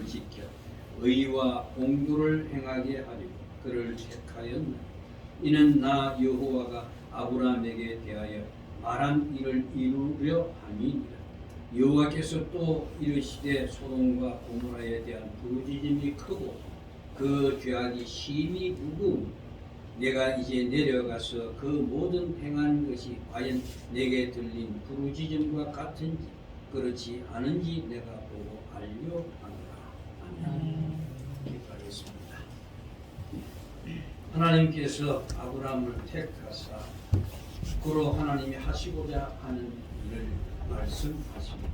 지켜 의와 공도를 행하게 하려고 그를 택하였나. 이는 나 여호와가 아브라함에게 대하여 말한 일을 이루려 함이니라. 여호와께서 또 이르시되 소돔과 고모라에 대한 부르짖음이 크고 그 죄악이 심히 무거우니 내가 이제 내려가서 그 모든 행한 것이 과연 내게 들린 부르짖음과 같은지 그렇지 않은지 내가 보고 알려 하노라. 아멘. 기도하겠습니다. 하나님께서 아브라함을 택하사 그로 하나님이 하시고자 하는 일을 말씀하십니다.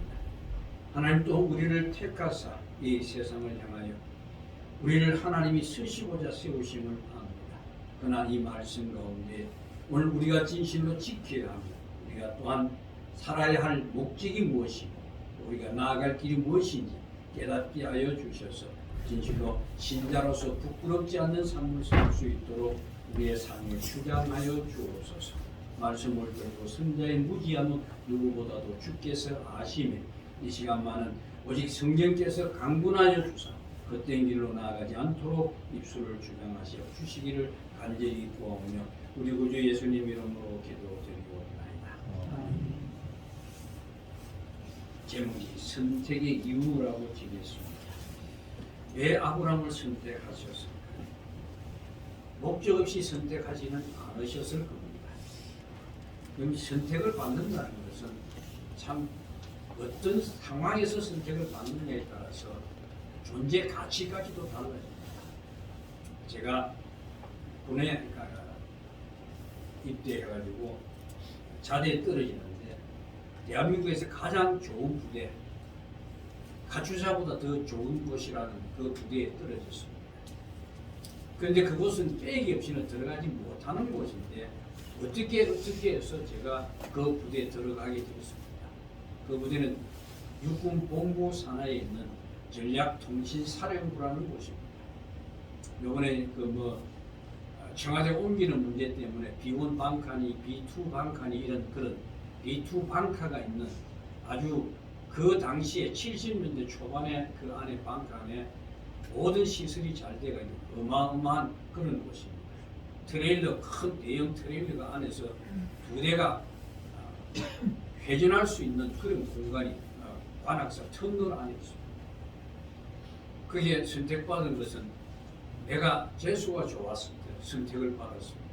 하나님 또 우리를 택하사 이 세상을 향하여 우리를 하나님이 쓰시고자 세우심을 압니다. 그러나 이 말씀 가운데 오늘 우리가 진실로 지켜야 합니다. 우리가 또한 살아야 할 목적이 무엇이고 우리가 나아갈 길이 무엇인지 깨닫게 하여 주셔서 진실로 신자로서 부끄럽지 않는 삶을 살 수 있도록 우리의 삶을 주장하여 주옵소서. 말씀을 들고 승자의 무지함은 누구보다도 주께서 아시며 이 시간만은 오직 성령께서 강군하여 주사 헛된 길로 나아가지 않도록 입술을 주장하시어 주시기를 간절히 구하오며 우리 구주 예수님 이름으로 기도드리옵나이다. 제목이 선택의 이유라고 지겠습니다. 왜 아브라함을 선택하셨을까? 목적 없이 선택하지는 않으셨을 겁니다. 그럼 선택을 받는다는 것은 참 어떤 상황에서 선택을 받느냐에 따라서 존재 가치까지도 달라집니다. 제가 군에 입대해가지고 자대에 떨어지는데 대한민국에서 가장 좋은 부대, 가추사보다 더 좋은 곳이라는 그 부대에 떨어졌습니다. 그런데 그곳은 빼기 없이는 들어가지 못하는 곳인데 어떻게 해서 제가 그 부대에 들어가게 되었습니다. 그 부대는 육군 본부 산하에 있는 전략통신사령부라는 곳입니다. 요번에 청와대 옮기는 문제 때문에 B1 방칸이 B2 방칸이 이런 그런 B2 방카가 있는 아주 그 당시에 70년대 초반에 그 안에 방칸에 모든 시설이 잘 되어 있는 어마어마한 그런 곳입니다. 트레일러, 큰 대형 트레일러가 안에서 두 대가 회전할 수 있는 그런 공간이 관악사 터널 안에 있습니다. 그게 선택받은 것은 내가 재수가 좋았을 때 선택을 받았습니다.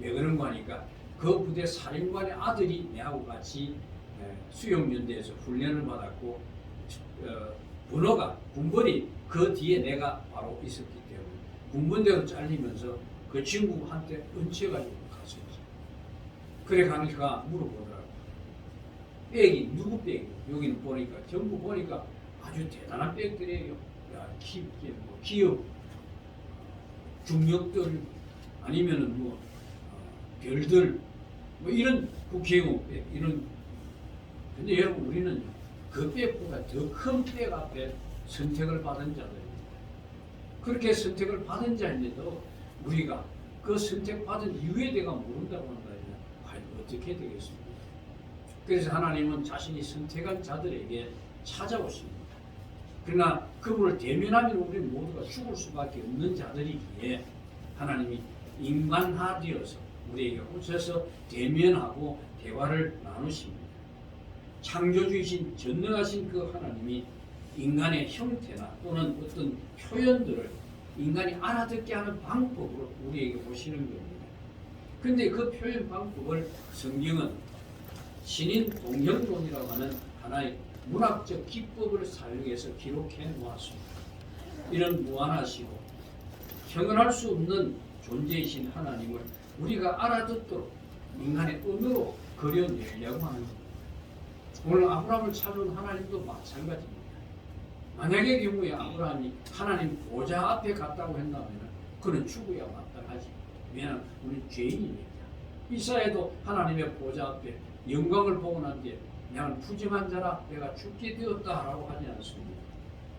왜 그런가 하니까 그 부대 사령관의 아들이 내하고 같이 수용연대에서 훈련을 받았고 군번이 그 뒤에 내가 바로 있었기 때문에 군번대로 잘리면서 그 친구한테 은채가지고 갔었지. 그래 가니까 물어보더라고. 백이 누구 백이요? 여기는 보니까 전부 보니까 아주 대단한 백들이에요. 기업 중력들 아니면은 별들 이런 국회의원 백 이런. 근데 여러분 우리는 그 백보다 더 큰 백 앞에 선택을 받은 자들입니다. 그렇게 선택을 받은 자인데도 우리가 그 선택받은 이유에 대가 모른다고 한다면 과연 어떻게 되겠습니까? 그래서 하나님은 자신이 선택한 자들에게 찾아오십니다. 그러나 그분을 대면하면 우리 모두가 죽을 수밖에 없는 자들이기에 하나님이 인간화되어서 우리에게 오셔서 대면하고 대화를 나누십니다. 창조주이신 전능하신 그 하나님이 인간의 형태나 또는 어떤 표현들을 인간이 알아듣게 하는 방법으로 우리에게 오시는 겁니다. 그런데 그 표현 방법을 성경은 신인 동형론이라고 하는 하나의 문학적 기법을 사용해서 기록해 놓았습니다. 이런 무한하시고 형언할 수 없는 존재이신 하나님을 우리가 알아듣도록 인간의 언어로 그려내려고 하는 겁니다. 오늘 아브라함을 찾아온 하나님도 마찬가지입니다. 만약의 경우에 아브라함이 하나님 보좌 앞에 갔다고 한다면 그는 죽어야 마땅하지. 왜냐하면 우리는 죄인이니까. 이사야도 하나님의 보좌 앞에 영광을 보고 난 뒤에 나는 부정한 자라 내가 죽게 되었다라고 하지 않습니다.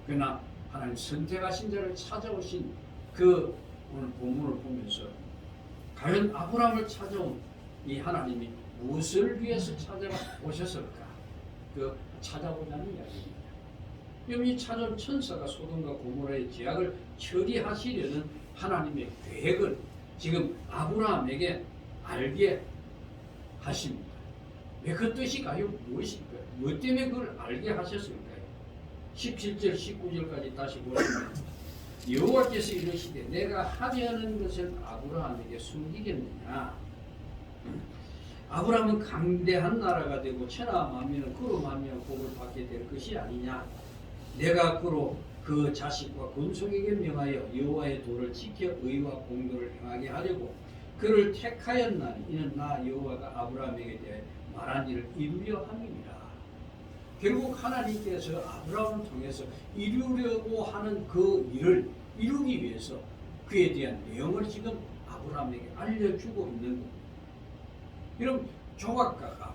그러나 하나님 선택하신 자를 찾아오신 그 오늘 본문을 보면서 과연 아브라함을 찾아온 이 하나님이 무엇을 위해서 찾아오셨을까? 그 찾아보자는 이야기입니다. 이 찾아온 천사가 소돔과 고모라의 죄악을 처리하시려는 하나님의 계획을 지금 아브라함에게 알게 하십니다. 왜 그 뜻일까요? 무엇일까요? 뭐 때문에 그걸 알게 하셨을까요? 17절, 19절까지 다시 보시면 여호와께서 이르시되 내가 하려는 것을 아브라함에게 숨기겠느냐? 아브라함은 강대한 나라가 되고 천하 만민은 그로 말미암아 복을 받게 될 것이 아니냐? 내가 그로 그 자식과 군속에게 명하여 여호와의 도를 지켜 의와 공도를 행하게 하려고 그를 택하였나니 이는 나 여호와가 아브라함에게 대해 말한 일을 이루려 함이니라. 결국 하나님께서 아브라함을 통해서 이루려고 하는 그 일을 이루기 위해서 그에 대한 내용을 지금 아브라함에게 알려주고 있는 겁니다. 이런 조각가가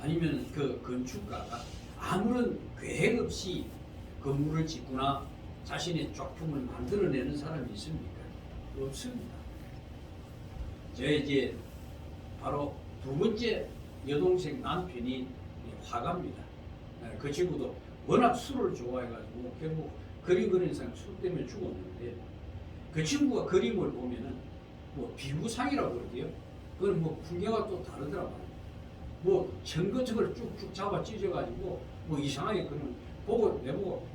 아니면 그 건축가가 아무런 계획 없이 건물을 짓거나 자신의 작품을 만들어내는 사람이 있습니까? 없습니다. 저 이제 바로 두 번째 여동생 남편이 화가입니다. 그 친구도 워낙 술을 좋아해가지고 결국 그림 그리는 사람 술 때문에 죽었는데 그 친구가 그림을 보면은 뭐 비구상이라고 그러대요. 그건 뭐 풍경과 또 다르더라고요. 뭐 천 같은 걸 쭉쭉 잡아 찢어가지고 뭐 이상하게 그런 보고 내보고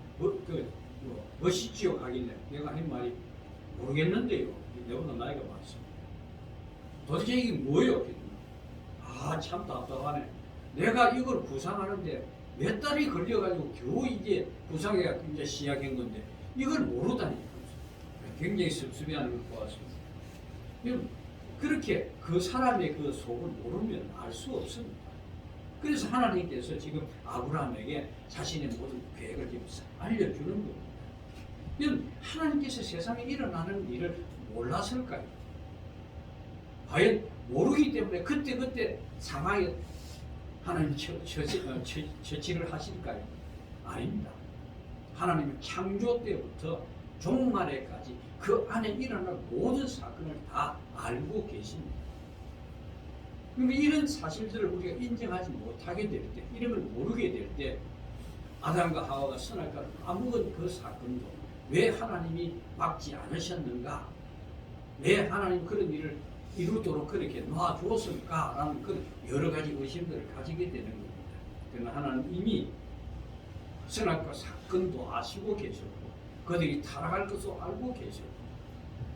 멋있지요 하길래 내가 한 말이 모르겠는데요. 내보다 나이가 많습니다. 도대체 이게 뭐예요? 아, 참 답답하네. 내가 이걸 구상하는데 몇 달이 걸려가지고 겨우 이제 구상회가 이제 시작한 건데 이걸 모르다니. 굉장히 섭섭해하는 걸 보았습니다. 그렇게 그 사람의 그 속을 모르면 알 수 없습니다. 그래서 하나님께서 지금 아브라함에게 자신의 모든 계획을 지금 알려주는 겁니다. 하나님께서 세상에 일어나는 일을 몰랐을까요? 과연 모르기 때문에 그때 상황에 하나님 처치를 하실까요? 아닙니다. 하나님은 창조 때부터 종말에까지 그 안에 일어날 모든 사건을 다 알고 계십니다. 그러면 이런 사실들을 우리가 인정하지 못하게 될 때, 이런 걸 모르게 될 때, 아담과 하와가 선악과를 까먹은 그 사건도 왜 하나님이 막지 않으셨는가? 왜 하나님 그런 일을 이루도록 그렇게 놔주었을까라는 그런 여러 가지 의심들을 가지게 되는 겁니다. 그러나 하나님 이미 선악과 사건도 아시고 계셨고 그들이 타락할 것도 알고 계셨고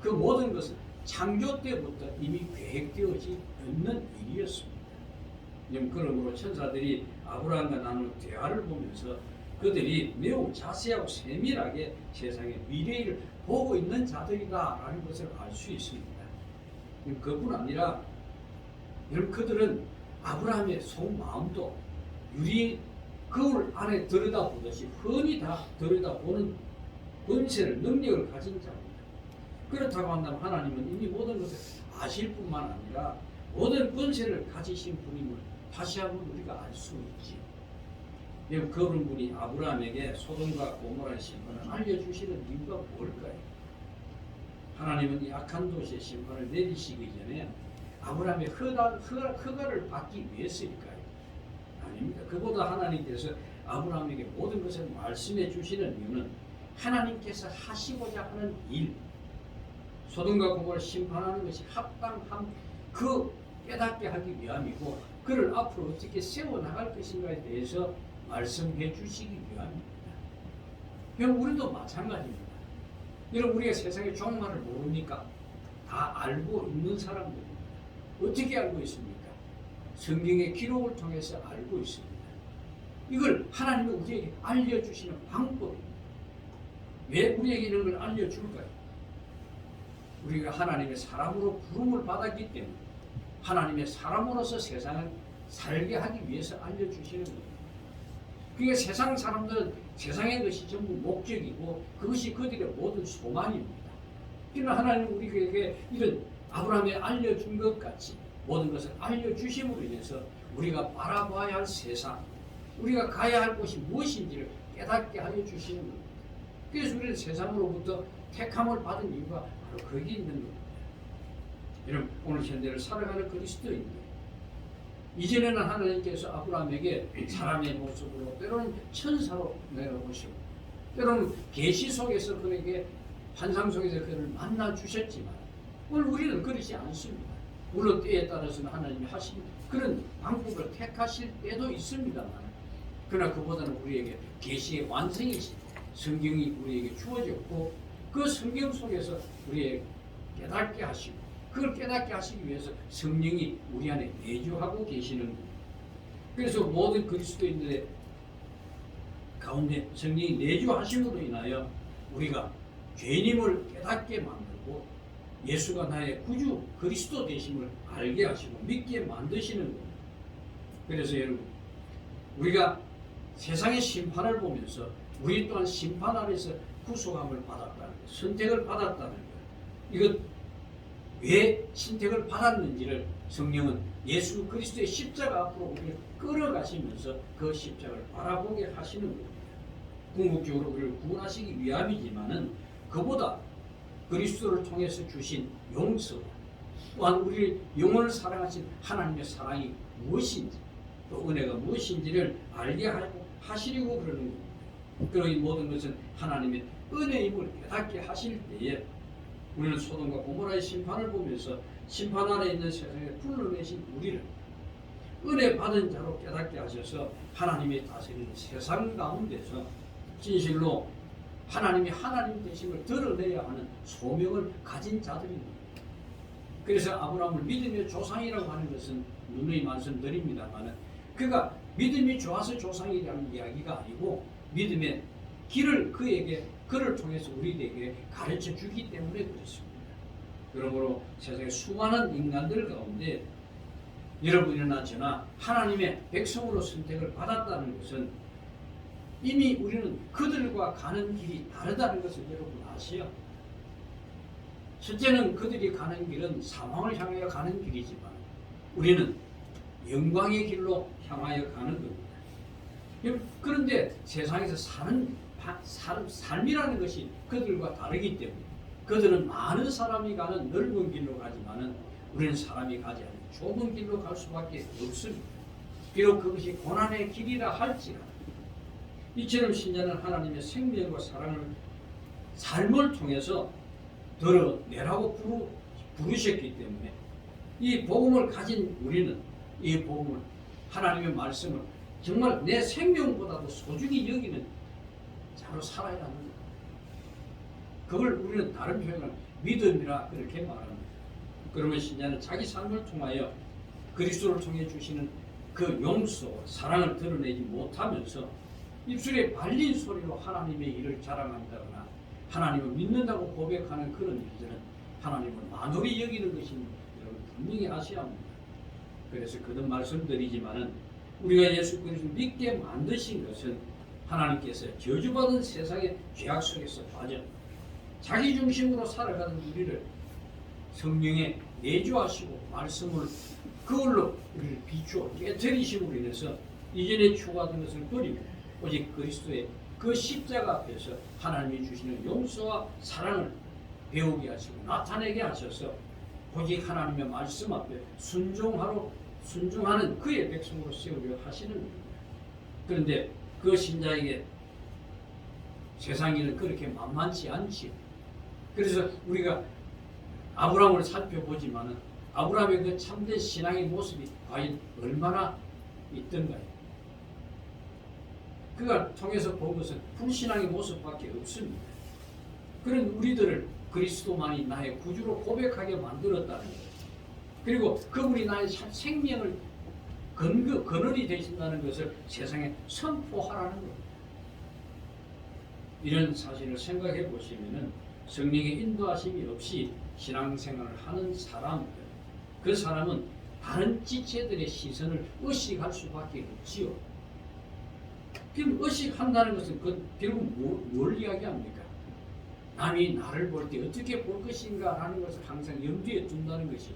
그 모든 것은 창조 때부터 이미 계획되어지 있는 일이었습니다. 그러므로 천사들이 아브라함과 나눈 대화를 보면서 그들이 매우 자세하고 세밀하게 세상의 미래를 보고 있는 자들이다라는 것을 알 수 있습니다. 그뿐 아니라 여러분 그들은 아브라함의 속마음도 유리 거울 안에 들여다보듯이 흔히 다 들여다보는 권세를 능력을 가진 자입니다. 그렇다고 한다면 하나님은 이미 모든 것을 아실 뿐만 아니라 모든 권세를 가지신 분임을 다시 한번 우리가 알 수 있지. 그런 분이 아브라함에게 소돔과 고모라의 심판을 알려주시는 이유가 뭘까요? 하나님은 이 악한 도시의 심판을 내리시기 전에 아브라함의 허가를 받기 위해서일까요? 아닙니다. 그보다 하나님께서 아브라함에게 모든 것을 말씀해 주시는 이유는 하나님께서 하시고자 하는 일, 소돔과 고모라를 심판하는 것이 합당함 그 깨닫게 하기 위함이고 그를 앞으로 어떻게 세워나갈 것인가에 대해서 말씀해 주시기 위함입니다. 그럼 우리도 마찬가지입니다. 여러분 우리가 세상의 종말을 모릅니까? 다 알고 있는 사람들입니다. 어떻게 알고 있습니까? 성경의 기록을 통해서 알고 있습니다. 이걸 하나님이 우리에게 알려주시는 방법입니다. 왜 우리에게 이런 걸 알려줄까요? 우리가 하나님의 사람으로 부름을 받았기 때문에 하나님의 사람으로서 세상을 살게 하기 위해서 알려주시는 겁니다. 그러니까 세상 사람들은 세상의 것이 전부 목적이고 그것이 그들의 모든 소망입니다. 그러나 하나님은 우리에게 이런 아브라함이 알려준 것 같이 모든 것을 알려주심으로 인해서 우리가 바라봐야 할 세상, 우리가 가야 할 곳이 무엇인지를 깨닫게 하여 주시는 겁니다. 그래서 우리는 세상으로부터 택함을 받은 이유가 바로 거기 있는 겁니다. 여러분 오늘 현대를 살아가는 그리스도인들, 이전에는 하나님께서 아브라함에게 사람의 모습으로 때로는 천사로 내려오시고 때로는 계시 속에서 그에게 환상 속에서 그를 만나 주셨지만 오늘 우리는 그렇지 않습니다. 물론 때에 따라서는 하나님이 하신 그런 방법을 택하실 때도 있습니다만, 그러나 그보다는 우리에게 계시의 완성이신 성경이 우리에게 주어졌고, 그 성경 속에서 우리에게 깨닫게 하시고, 그걸 깨닫게 하시기 위해서 성령이 우리 안에 내주하고 계시는 겁니다. 그래서 모든 그리스도인들의 가운데 성령이 내주하심으로 인하여 우리가 죄인임을 깨닫게 만들고 예수가 나의 구주 그리스도 되심을 알게 하시고 믿게 만드시는 겁니다. 그래서 여러분, 우리가 세상의 심판을 보면서 우리 또한 심판 아래서 구속함을 받았다는 것, 선택을 받았다는 것, 이것 왜 선택을 받았는지를 성령은 예수 그리스도의 십자가 앞으로 우리를 끌어가시면서 그 십자가를 바라보게 하시는 겁니다. 궁극적으로 우리를 구원하시기 위함이지만은 그보다 그리스도를 통해서 주신 용서, 또한 우리 영혼을 사랑하신 하나님의 사랑이 무엇인지, 또 은혜가 무엇인지를 알게 하시려고 그러는 겁니다. 그리고 이 모든 것은 하나님의 은혜임을 깨닫게 하실 때에 우리는 소돔과 고모라의 심판을 보면서 심판 아래 있는 세상에 불러내신 우리를 은혜 받은 자로 깨닫게 하셔서 하나님이 다스리는 세상 가운데서 진실로 하나님이 하나님 되심을 드러내야 하는 소명을 가진 자들입니다. 그래서 아브라함을 믿음의 조상이라고 하는 것은 누누이 말씀드립니다만, 그가 믿음이 좋아서 조상이라는 이야기가 아니고 믿음의 길을 그를 통해서 우리에게 가르쳐 주기 때문에 그렇습니다. 그러므로 세상의 수많은 인간들 가운데 여러분이나 저나 하나님의 백성으로 선택을 받았다는 것은 이미 우리는 그들과 가는 길이 다르다는 것을 여러분 아시오? 첫째는 그들이 가는 길은 사망을 향하여 가는 길이지만 우리는 영광의 길로 향하여 가는 겁니다. 그런데 세상에서 사는 삶이라는 것이 그들과 다르기 때문에 그들은 많은 사람이 가는 넓은 길로 가지만은 우리는 사람이 가지 않는 좁은 길로 갈 수밖에 없습니다. 비록 그것이 고난의 길이라 할지라도 이처럼 신자는 하나님의 생명과 사랑을 삶을 통해서 드러내라고 부르셨기 때문에 이 복음을 가진 우리는 이 복음을, 하나님의 말씀을 정말 내 생명보다도 소중히 여기는 자로 살아야 하는 것. 그걸 우리는 다른 표현을 믿음이라 그렇게 말합니다. 그러면 신자는 자기 삶을 통하여 그리스도를 통해 주시는 그 용서와 사랑을 드러내지 못하면서 입술에 발린 소리로 하나님의 일을 자랑한다거나 하나님을 믿는다고 고백하는 그런 일들은 하나님을 만홀히 여기는 것입니다. 여러분 분명히 아셔야 합니다. 그래서 거듭 말씀드리지만은 우리가 예수 그리스도를 믿게 만드신 것은 하나님께서 저주받은 세상의 죄악 속에서 빠져 자기 중심으로 살아가는 우리를 성령에 내주하시고 말씀을 그걸로 우리를 비추어 깨뜨리심으로 인해서 이전에 추구하던 것을 버리고 오직 그리스도의 그 십자가 앞에서 하나님이 주시는 용서와 사랑을 배우게 하시고 나타내게 하셔서 오직 하나님의 말씀 앞에 순종하는 그의 백성으로 세우려 하시는 겁니다. 그런데 그 신자에게 세상 일은 그렇게 만만치 않지요. 그래서 우리가 아브라함을 살펴보지만은 아브라함의 그 참된 신앙의 모습이 과연 얼마나 있던가요? 그가 통해서 본 것은 불신앙의 모습밖에 없습니다. 그런 우리들을 그리스도만이 나의 구주로 고백하게 만들었다는 것, 그리고 그분이 나의 생명을 그늘이 되신다는 것을 세상에 선포하라는 것. 이런 사실을 생각해 보시면은 성령의 인도하심이 없이 신앙생활을 하는 사람, 그 사람은 다른 지체들의 시선을 의식할 수밖에 없지요. 그럼 의식한다는 것은 결국 뭘 이야기합니까? 남이 나를 볼 때 어떻게 볼 것인가 라는 것을 항상 염두에 둔다는 것이죠.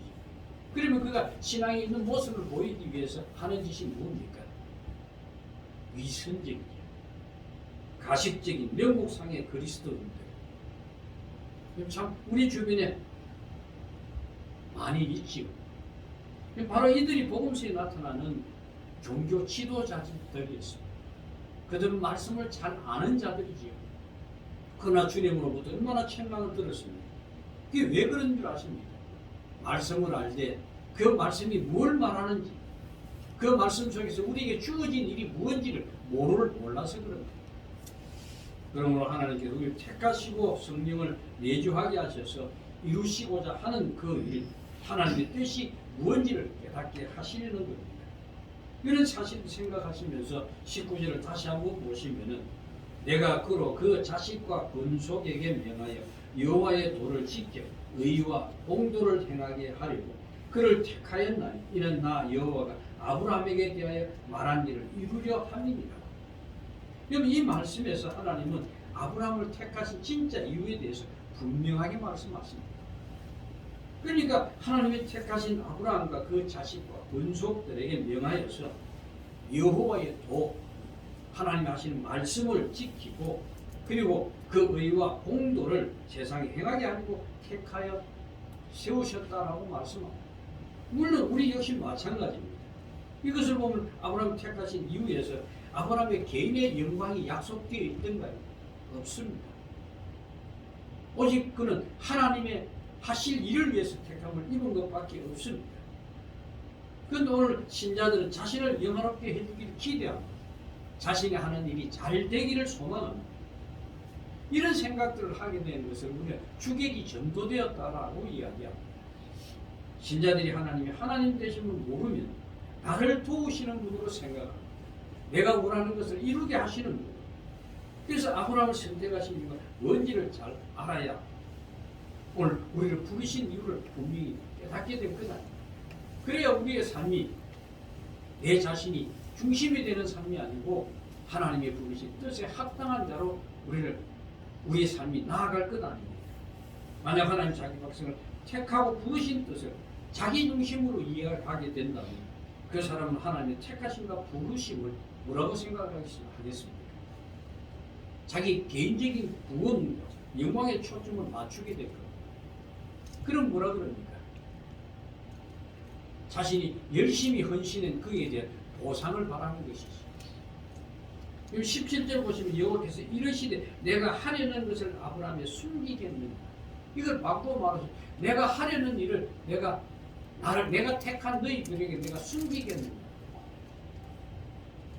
그러면 그가 신앙에 있는 모습을 보이기 위해서 하는 짓이 뭡니까? 위선적이죠. 가식적인 명목상의 그리스도인들. 참 우리 주변에 많이 있지요. 바로 이들이 복음서에 나타나는 종교 지도자들이었습니다. 그들은 말씀을 잘 아는 자들이지요. 그러나 주님으로부터 얼마나 책망을 들었습니까? 그게 왜 그런 줄 아십니까? 말씀을 알되 그 말씀이 뭘 말하는지, 그 말씀 속에서 우리에게 주어진 일이 무엇인지를 몰라서 그럽니다. 그러므로 하나님께서 우리를 택하시고 성령을 내주하게 하셔서 이루시고자 하는 그 일, 하나님의 뜻이 무엇인지를 깨닫게 하시려는 겁니다. 이런 사실을 생각하시면서 19절을 다시 한번 보시면은 내가 그로 그 자식과 건속에게 명하여 여호와의 도를 지켜 의와 공도를 행하게 하려고 그를 택하였나니 이는 나 여호와가 아브라함에게 대하여 말한 일을 이루려 함이니라. 여러분, 이 말씀에서 하나님은 아브라함을 택하신 진짜 이유에 대해서 분명하게 말씀하십니다. 그러니까 하나님이 택하신 아브라함과 그 자식과 권속들에게 명하여서 여호와의 도, 하나님이 하시는 말씀을 지키고 그리고 그 의와 공도를 세상에 행하게 하고 택하여 세우셨다라고 말씀합니다. 물론 우리 역시 마찬가지입니다. 이것을 보면 아브라함 택하신 이유에서 아브라함의 개인의 영광이 약속되어 있던가요? 없습니다. 오직 그는 하나님의 하실 일을 위해서 택함을 입은 것밖에 없습니다. 그런데 오늘 신자들은 자신을 영화롭게 해주기를 기대합니다. 자신이 하는 일이 잘 되기를 소망합니다. 이런 생각들을 하게 된 것을 우리가 주객이 전도되었다라고 이야기합니다. 신자들이 하나님이 하나님 되심을 모르면 나를 도우시는 분으로 생각합니다. 내가 원하는 것을 이루게 하시는 분. 그래서 아브라함을 선택하신 이유가 뭔지를 잘 알아야 오늘 우리를 부르신 이유를 분명히 깨닫게 될 것 아닙니다. 그래야 우리의 삶이 내 자신이 중심이 되는 삶이 아니고 하나님의 부르신 뜻에 합당한 자로 우리의 삶이 나아갈 것 아닙니다. 만약 하나님 자기 백성을 택하고 부르신 뜻을 자기 중심으로 이해하게 된다면 그 사람은 하나님의 택하심과 부르심을 뭐라고 생각하겠습니까? 자기 개인적인 구원, 영광의 초점을 맞추게 될 겁니다. 그럼 뭐라 그럽니까? 자신이 열심히 헌신한 그에 대한 보상을 바라는 것이죠. 17절 보시면 여호와께서 이르시되 내가 하려는 것을 아브라함에 숨기겠느냐. 이걸 바꾸어 말하죠. 내가 하려는 일을 내가 택한 너희들에게 내가 숨기겠느냐.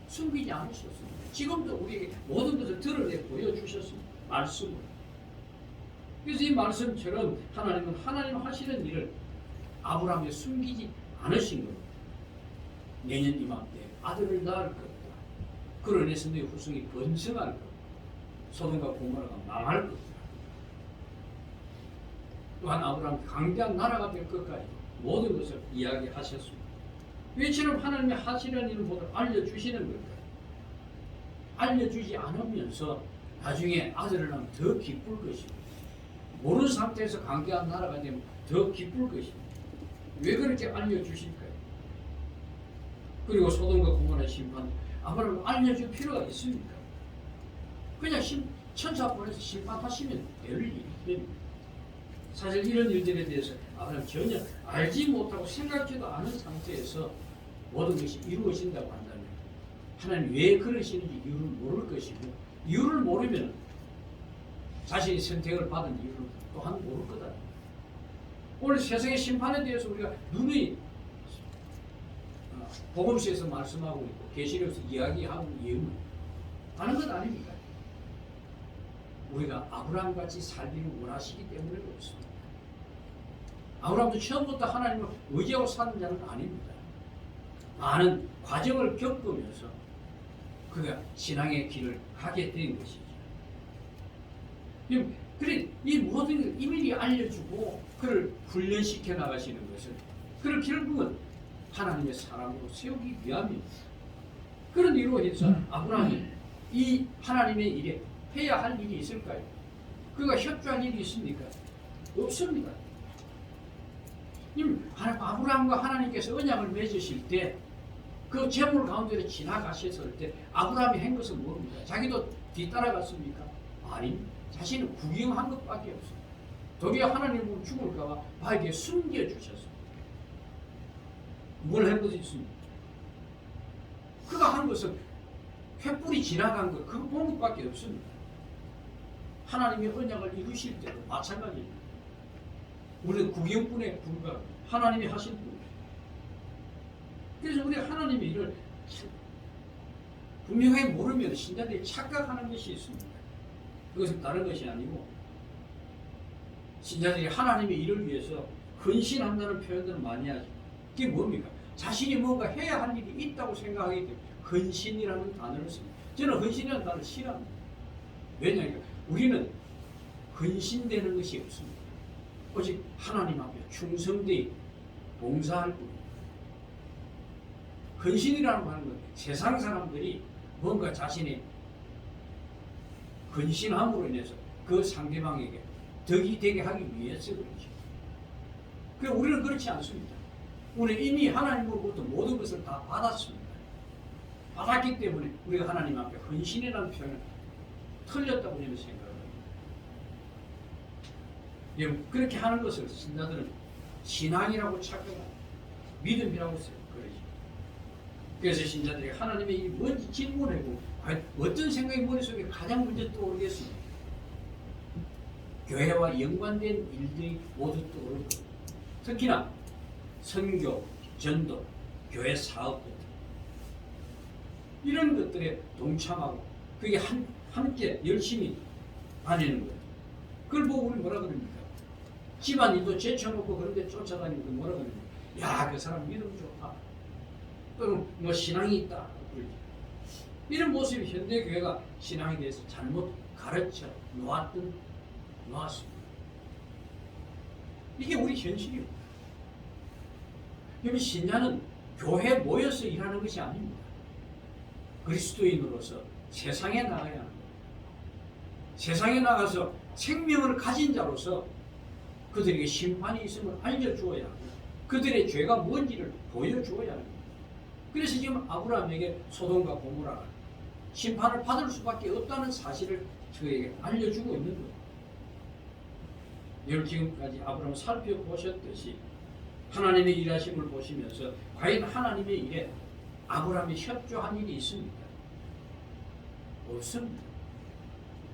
숨기지 않으셨습니다. 지금도 우리에게 모든 것을 드러내 보여주셨습니다. 말씀으로. 그래서 이 말씀처럼 하나님은 하나님 하시는 일을 아브라함에 숨기지 않으신 겁니다. 내년 이맘때 아들을 낳을 것이다. 그로 인해서 너희 후손이 번성할 것이다. 소돔과 고모라가 망할 것이다. 또한 아브라함 강대한 나라가 될 것까지 모든 것을 이야기하셨습니다. 왜처럼 하나님이 하시려는 일을 모두 알려주시는 걸까요? 알려주지 않으면서 나중에 아들을 낳으면 더 기쁠 것입니다. 모르는 상태에서 강대한 나라가 되면 더 기쁠 것입니다. 왜 그렇게 알려주실까요? 그리고 소돔과 고모라 심판, 아브라함을 알려줄 필요가 있습니까? 그냥 천사 보내서 심판하시면 될 일입니다. 사실 이런 일들에 대해서 아브라함 전혀 알지 못하고 생각지도 않은 상태에서 모든 것이 이루어진다고 한다면 하나님 왜 그러시는지 이유를 모를 것이고, 이유를 모르면 자신이 선택을 받은 이유를 또한 모를 거다. 오늘 세상의 심판에 대해서 우리가 누누이 복음서에서 말씀하고 있고 계시록에서 이야기하고 이유는 하는 것 아닙니까? 우리가 아브라함같이 살기를 원하시기 때문에 그렇습니다. 아브라함도 처음부터 하나님을 의지하고 사는 자는 아닙니다. 많은 과정을 겪으면서 그가 신앙의 길을 가게 된 것이죠. 그래, 이 모든 이미리 알려주고 그를 훈련시켜 나가시는 것은 그를 결국은 하나님의 사람으로 세우기 위함입니다. 그런 이유로 해서 아브라함이 이 하나님의 일에 해야 할 일이 있을까요? 그가 협조할 일이 있습니까? 없습니다. 아브라함과 하나님께서 언약을 맺으실 때 그 재물 가운데로 지나가셨을 때 아브라함이 한 것은 뭡니까? 자기도 뒤따라갔습니까? 아닙니다. 자신은 구경한 것밖에 없습니다. 도리어 하나님 보면 죽을까봐 바에게 숨겨주셨습니다. 뭘 한 것이 있습니까? 그가 한 것은 횃불이 지나간 것, 그거 본 것밖에 없습니다. 하나님의 언약을 이루실 때도 마찬가지입니다. 우리는 구경꾼에 불과합니다. 하나님이 하신 분. 그래서 우리 하나님의 일을 분명하게 모르면 신자들이 착각하는 것이 있습니다. 그것은 다른 것이 아니고 신자들이 하나님의 일을 위해서 헌신한다는 표현들을 많이 하죠. 그게 뭡니까? 자신이 뭔가 해야 할 일이 있다고 생각하기 때문에 헌신이라는 단어를 씁니다. 저는 헌신이라는 단어를 싫어합니다. 왜냐하면 우리는 헌신되는 것이 없습니다. 오직 하나님 앞에 충성되이 봉사할 뿐입니다. 헌신이라는 건 세상 사람들이 뭔가 자신이 헌신함으로 인해서 그 상대방에게 덕이 되게 하기 위해서 그렇죠. 그러니까 우리는 그렇지 않습니다. 우리는 이미 하나님으로부터 모든 것을 다 받았습니다. 받았기 때문에 우리가 하나님 앞에 헌신이라는 표현을 틀렸다고 저는 생각합니다. 그렇게 하는 것을 신자들은 신앙이라고 착각합니다. 믿음이라고 그러죠. 그래서 신자들이 하나님의 일이 뭔지 질문하고 어떤 생각이 머릿속에 가장 먼저 떠오르겠습니까? 교회와 연관된 일들이 모두 떠오를 겁니다. 특히나 선교, 전도, 교회 사업 같은 이런 것들에 동참하고 그게 함께 열심히 다니는 거예요. 그걸 보고 우리 뭐라 그럽니까? 집안일도 제쳐놓고 그런 데 쫓아다니고 뭐라 그럽니까? 야, 그 사람 믿음 좋다. 또는 뭐 신앙이 있다. 이런 모습이 현대교회가 신앙에 대해서 잘못 가르쳐 놓았습니다. 이게 우리 현실입니다. 그럼 신자는 교회에 모여서 일하는 것이 아닙니다. 그리스도인으로서 세상에 나가야 합니다. 세상에 나가서 생명을 가진 자로서 그들에게 심판이 있음을 알려주어야 하고 그들의 죄가 뭔지를 보여주어야 합니다. 그래서 지금 아브라함에게 소돔과 고모라가 심판을 받을 수밖에 없다는 사실을 저에게 알려주고 있는 거예요. 여러분 지금까지 아브라함을 살펴보셨듯이 하나님의 일하심을 보시면서 과연 하나님의 일에 아브라함이 협조한 일이 있습니까? 없습니다.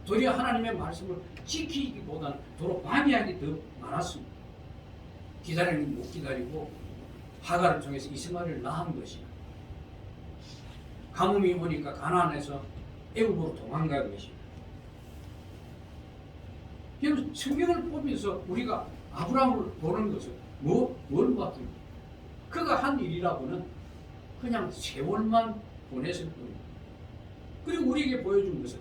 도리어 하나님의 말씀을 지키기보다는 도로 방해하기 더 많았습니다. 기다리는 못 기다리고 하가를 통해서 이스마엘을 낳은 것이야. 가뭄이 오니까 가나안에서 애굽으로 도망간 것이야. 그럼 성경을 보면서 우리가 아브라함을 보는 것은 뭘 봤습니까? 그가 한 일이라고는 그냥 세월만 보냈을 뿐입니다. 그리고 우리에게 보여준 것은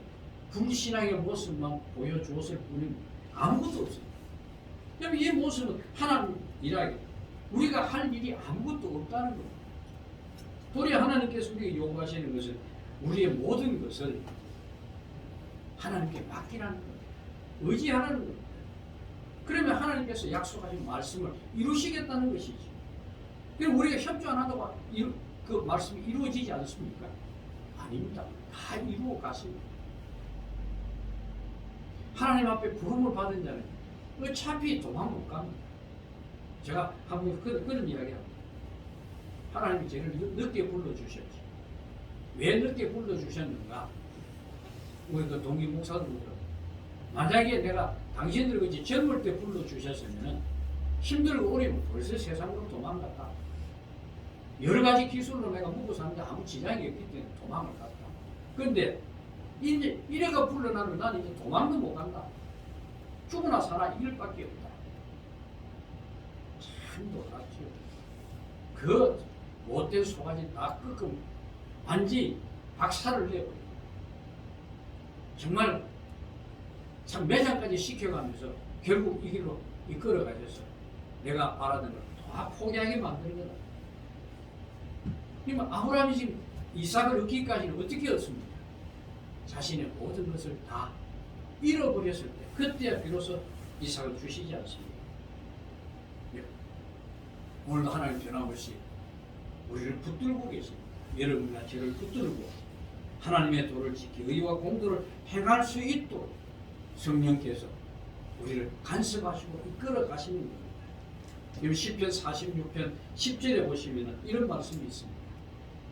불신앙의 모습만 보여주었을 뿐입니다. 아무것도 없습니다. 그럼 이 모습은 하나님 일하게 우리가 할 일이 아무것도 없다는 겁니다. 도리어 하나님께서 우리에게 요구하시는 것은 우리의 모든 것을 하나님께 맡기라는 겁니다. 의지하라는 겁니다. 그러면 하나님께서 약속하신 말씀을 이루시겠다는 것이죠. 그럼 우리가 협조 안 하다가 그 말씀이 이루어지지 않습니까? 아닙니다. 다 이루어 가십니다. 하나님 앞에 부름을 받은 자는 어차피 도망 못 갑니다. 제가 한번 그런 이야기 합니다. 하나님이 저를 늦게 불러주셨지. 왜 늦게 불러주셨는가? 우리 그 동기 목사들 보더라고요. 만약에 내가 당신들 그지 젊을 때 불러주셨으면 힘들고 어려우면 벌써 세상으로 도망갔다. 여러 가지 기술로 내가 먹고 사는데 아무 지장이 없기 때문에 도망을 갔다. 그런데 이제 이래가 불러나면 나는 이제 도망도 못 간다. 죽으나 사나 이 일밖에 없다. 참 놀랍죠. 그 못된 소가지 다 끄끔 완전히 박살을 내버려. 정말 참 매장까지 시켜가면서 결국 이 길로 이끌어가셔서 내가 바라던 걸 다 포기하게 만드는 거다. 그러면 아브라함이 지금 이삭을 얻기까지는 어떻게 얻습니까? 자신의 모든 것을 다 잃어버렸을 때 그때야 비로소 이삭을 주시지 않습니까? 오늘도 하나님 변함없이 우리를 붙들고 계십니다. 여러분과 저를 붙들고 하나님의 도를 지키 의와 공도를 행할 수 있도록 성령께서 우리를 간섭하시고 이끌어 가시는 겁니다. 여기 시편 46편 10절에 보시면 이런 말씀이 있습니다.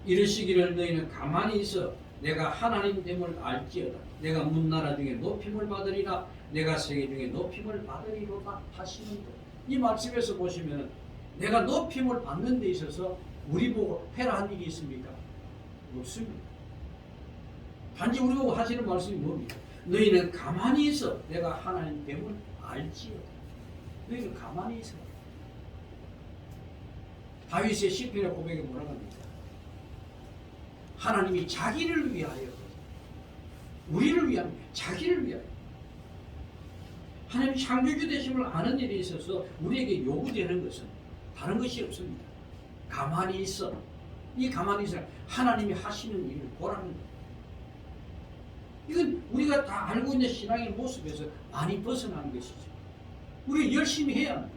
이르시기를 너희는 가만히 있어 내가 하나님 됨을 알지어다. 내가 문나라 중에 높임을 받으리라. 내가 세계 중에 높임을 받으리로다 하시는데, 이 말씀에서 보시면 내가 높임을 받는 데 있어서 우리 보고 해라 한 일이 있습니까? 없습니다. 단지 우리 보고 하시는 말씀이 뭡니까? 너희는 가만히 있어. 내가 하나님 됨을 알지어다. 너희는 가만히 있어. 다윗의 시편의 고백에 뭐라고 합니까? 하나님이 자기를 위하여, 우리를 위하여, 자기를 위하여, 하나님 창조주 되심을 아는 일에 있어서 우리에게 요구되는 것은 다른 것이 없습니다. 가만히 있어. 이 가만히 있어 하나님이 하시는 일을 보라는 거예요. 이건 우리가 다 알고 있는 신앙의 모습에서 많이 벗어난 것이죠. 우리 열심히 해야 합니다.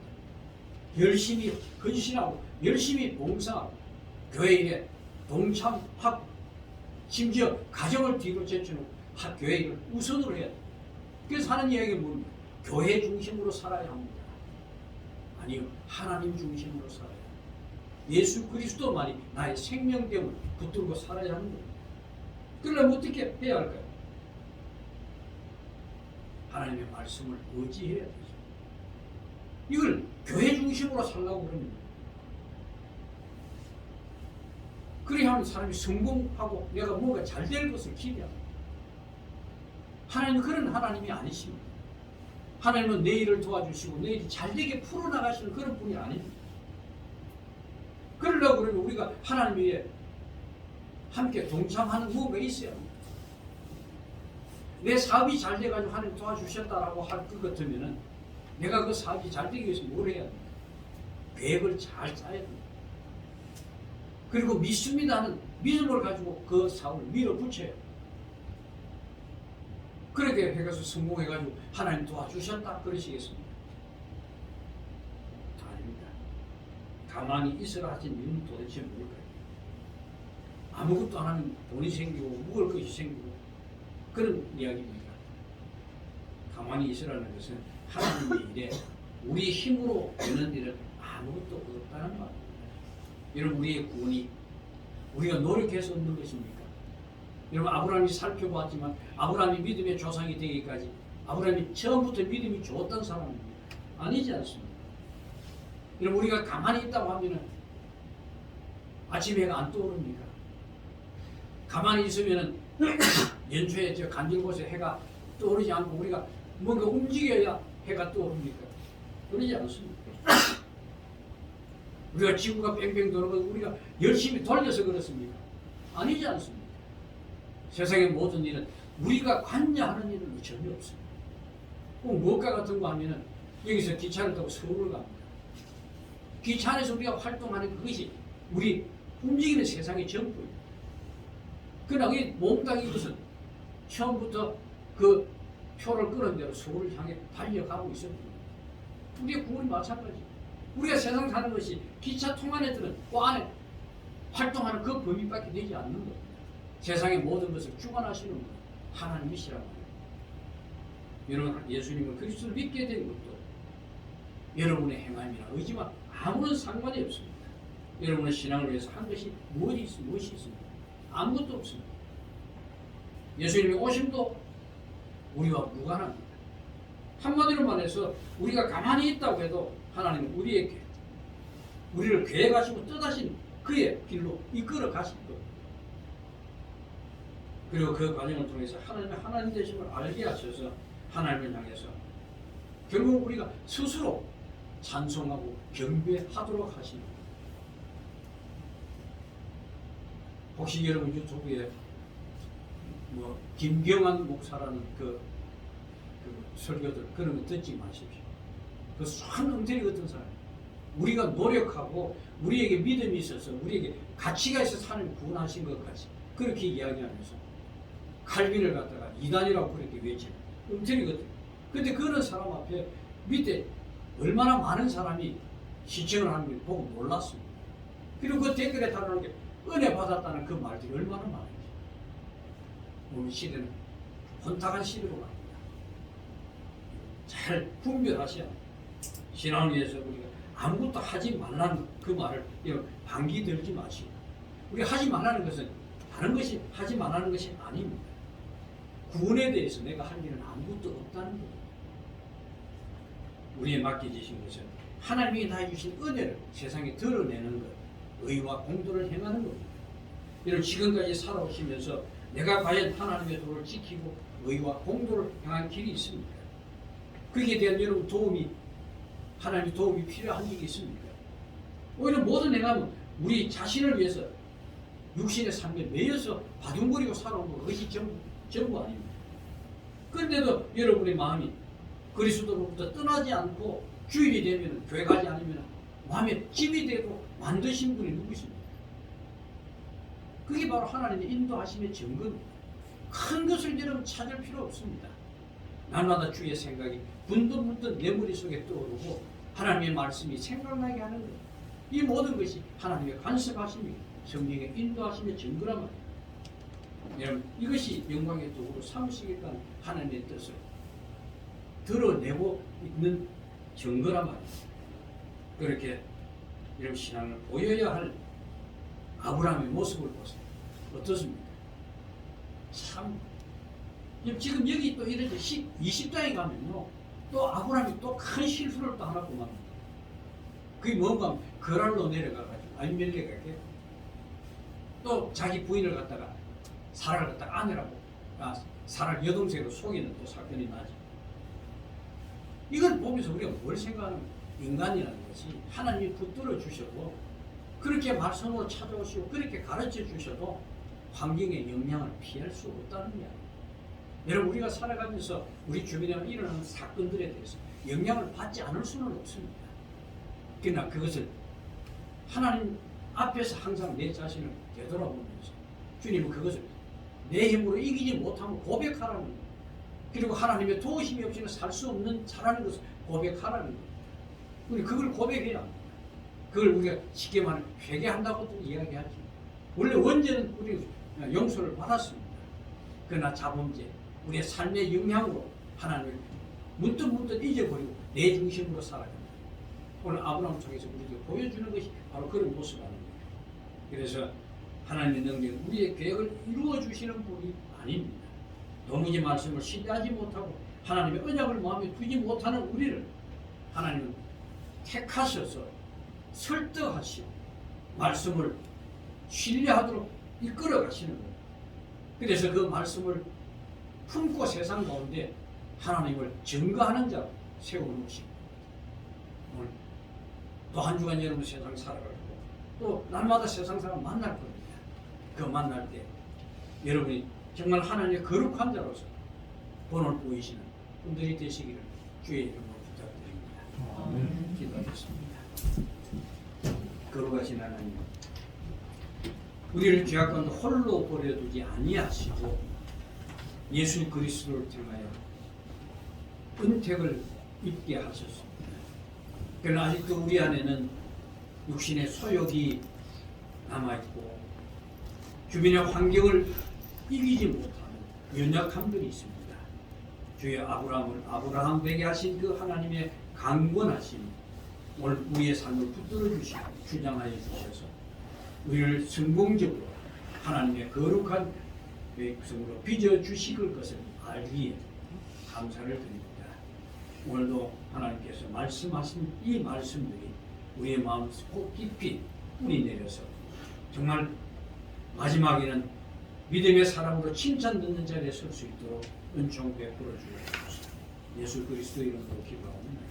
열심히 헌신하고 열심히 봉사하고 교회에 동참하고 심지어 가정을 뒤로 제쳐놓고 교회를 우선으로 해야 돼요. 그래서 하는 이야기가 뭡니까? 교회 중심으로 살아야 합니다. 아니요, 하나님 중심으로 살아야 합니다. 예수 그리스도만이 나의 생명됨을 붙들고 살아야 하는 거예요. 그러려면 어떻게 해야 할까요? 하나님의 말씀을 의지해야 되죠. 이걸 교회 중심으로 살라고 그럽니다. 그래야 하는 사람이 성공하고 내가 뭔가 잘 될 것을 기대합니다. 하나님은 그런 하나님이 아니십니다. 하나님은 내 일을 도와주시고 내 일이 잘되게 풀어나가시는 그런 분이 아닙니다. 그러려고 그러면 우리가 하나님 위에 함께 동참하는 무엇가 있어야 합니다. 내 사업이 잘 돼가지고 하나님 도와주셨다라고 할 것 같으면은 내가 그 사업이 잘 되기 위해서 뭘 해야 됩니까? 계획을 잘 짜야 됩니다. 그리고 믿습니다 하는 믿음을 가지고 그 사업을 밀어붙여야 됩니다. 그렇게 해가지고 성공해가지고 하나님 도와주셨다 그러시겠습니까? 아닙니다. 가만히 있으라 하신 이유는 도대체 뭘까요? 아무것도 안 하면 돈이 생기고 먹을 것이 생기고 그런 이야기입니다. 가만히 있으라는 것은 하나님의 일에 우리 힘으로 되는 일은 아무것도 없다는 말입니다. 여러분, 우리의 구원이 우리가 노력해서 얻는 것입니까? 여러분, 아브라함이 살펴보았지만 아브라함이 믿음의 조상이 되기까지 아브라함이 처음부터 믿음이 좋았던 사람입니다. 아니지 않습니다. 여러분, 우리가 가만히 있다고 하면 아침 해가 안 떠오릅니까? 가만히 있으면 연초에 저 간질 곳에 해가 떠오르지 않고 우리가 뭔가 움직여야 해가 떠오릅니까? 그러지 않습니다. 우리가 지구가 뺑뺑 도는 건 우리가 열심히 돌려서 그렇습니까? 아니지 않습니다. 세상의 모든 일은 우리가 관여하는 일은 전혀 없습니다. 꼭 무엇과 같은 거 하면은 여기서 기차를 타고 서울을 갑니다. 기차 안에서 우리가 활동하는 그것이 우리 움직이는 세상의 전부입니다. 그러나 이 몸뚱이 것은 처음부터 그 표를 끊은 대로 서울을 향해 달려가고 있습니다. 우리의 구원이 마찬가지. 우리가 세상 사는 것이 기차 통 안에 들은 그 안에 활동하는 그 범위밖에 되지 않는 겁니다. 세상의 모든 것을 주관하시는 분 하나님이시라고 해요. 여러분, 예수님을 그리스도를 믿게 된 것도 여러분의 행함이나 의지와 아무런 상관이 없습니다. 여러분의 신앙을 위해서 한 것이 무엇이 있습니까? 아무것도 없습니다. 예수님의 오심도 우리와 무관합니다. 한마디로 말해서 우리가 가만히 있다고 해도 하나님은 우리를 계획하시고 뜻하신 그의 길로 이끌어 가실 겁니다. 그리고 그 과정을 통해서 하나님의 하나님 되심을 알게 하셔서 하나님을 향해서 결국 우리가 스스로 찬송하고 경배하도록 하십니다. 혹시 여러분 유튜브에 김경환 목사라는 그 설교들 그런 거 듣지 마십시오. 그 산 엉터리 같은 사람. 우리가 노력하고 우리에게 믿음이 있어서 우리에게 가치가 있어서 하나님 구원하신 것 같이 그렇게 이야기하면서 칼빈을 갖다가 이단이라고 그렇게 외치는 엉터리 같은. 근데 그런 사람 앞에 밑에 얼마나 많은 사람이 시청을 하는 걸 보고 놀랐습니다. 그리고 그 댓글에 달아놓은 게 은혜 받았다는 그 말들이 얼마나 많은지. 오늘 시대는 혼탁한 시대로 갑니다. 잘 분별하셔야 합니다. 신앙을 위해서 우리가 아무것도 하지 말라는 그 말을 반기 들지 마시고, 우리가 하지 말라는 것은 하는 것이 하지 말라는 것이 아닙니다. 구원에 대해서 내가 할 일은 아무것도 없다는 겁니다. 우리에 맡겨지신 것은 하나님이 다 주신 은혜를 세상에 드러내는 것, 의와 공도를 행하는 겁니다. 이런 지금까지 살아오시면서 내가 과연 하나님의 도를 지키고 의와 공도를 향한 길이 있습니까? 거기에 대한 여러분 도움이, 하나님의 도움이 필요한 적이 있습니까? 오히려 모든 행함은 우리 자신을 위해서 육신의 삶에 매여서 바둥거리고 살아온 것, 그것이 전부 아닙니다. 그런데도 여러분의 마음이 그리스도로부터 떠나지 않고 주일이 되면, 교회 가지 않으면 마음에 짐이 되고 만드신 분이 누구십니까? 그게 바로 하나님의 인도하심의 증거입니다. 큰 것을 여러분 찾을 필요 없습니다. 날마다 주의 생각이 분돈분돈 내 머릿속에 떠오르고 하나님의 말씀이 생각나게 하는 것, 이 모든 것이 하나님의 간섭하심이, 성령의 인도하심의 증거란 말이에요. 여러분, 이것이 영광의 도구로 삼으시겠다는 하나님의 뜻을 드러내고 있는 증거란 말이에요. 그렇게 이런 신앙을 보여야 할 아브라함의 모습을 보세요. 어떻습니까? 참, 지금 여기 또 이렇게 20장에 가면요, 또 아브라함이 또 큰 실수를 또 하나 범합니다. 그게 뭔가 하면 거랄로 내려가가지고 아비멜렉에게 또 자기 부인을 갖다가 사라를 갖다가 아내라고, 사라 여동생으로 속이는 또 사건이 나죠. 이걸 보면서 우리가 뭘 생각하는 거예요? 인간이라는 것이 하나님이 붙들어 주셔도, 그렇게 말씀으로 찾아오시고 그렇게 가르쳐 주셔도 환경의 영향을 피할 수 없다는 이야기예요. 여러분, 우리가 살아가면서 우리 주변에 일어나는 사건들에 대해서 영향을 받지 않을 수는 없습니다. 그러나 그것을 하나님 앞에서 항상 내 자신을 되돌아보면서 주님은 그것을 내 힘으로 이기지 못하면 고백하라는 거예요. 그리고 하나님의 도우심이 없이는 살 수 없는 자라는 것을 고백하라는 거예요. 우리 그걸 고백해야 합니다. 그걸 우리가 쉽게 말하면 회개한다고도 이야기하지. 원래 원죄는 우리 용서를 받았습니다. 그러나 자범죄, 우리의 삶의 영향으로 하나님을 문득문득 잊어버리고 내 중심으로 살아갑니다. 오늘 아브라함 통해서 우리에게 보여주는 것이 바로 그런 모습 아닙니까? 그래서 하나님의 능력은 우리의 계획을 이루어 주시는 분이 아닙니다. 도무지 말씀을 신뢰하지 못하고 하나님의 언약을 마음에 두지 못하는 우리를 하나님은 택하셔서 설득하시고 말씀을 신뢰하도록 이끌어 가시는 거예요. 그래서 그 말씀을 품고 세상 가운데 하나님을 증거하는 자로 세워놓으시고, 오늘 또 한 주간 여러분 세상 살아가고 또 날마다 세상 사람 만날 겁니다. 그 만날 때 여러분이 정말 하나님의 거룩한 자로서 본을 보이시는 분들이 되시기를 주의 이름으로 부탁드립니다. 기도하겠습니다. 거룩하신 하나님, 우리를 죄악 가운데 홀로 버려두지 아니하시고 예수 그리스도를 통하여 은택을 입게 하셨습니다. 그러나 아직도 우리 안에는 육신의 소욕이 남아있고 주변의 환경을 이기지 못하는 연약함들이 있습니다. 주여, 아브라함을 아브라함 되게 하신 그 하나님의 강권하심, 오늘 우리의 삶을 붙들어 주시고 주장하여 주셔서 우리를 성공적으로 하나님의 거룩한 백성으로 빚어 주실 것을 알기에 감사를 드립니다. 오늘도 하나님께서 말씀하신 이 말씀들이 우리의 마음속에 꼭 깊이 뿌리 내려서 정말 마지막에는 믿음의 사람으로 칭찬 듣는 자리에 설 수 있도록 은총 베풀어 주옵소서. 예수 그리스도 이름으로 기도합니다.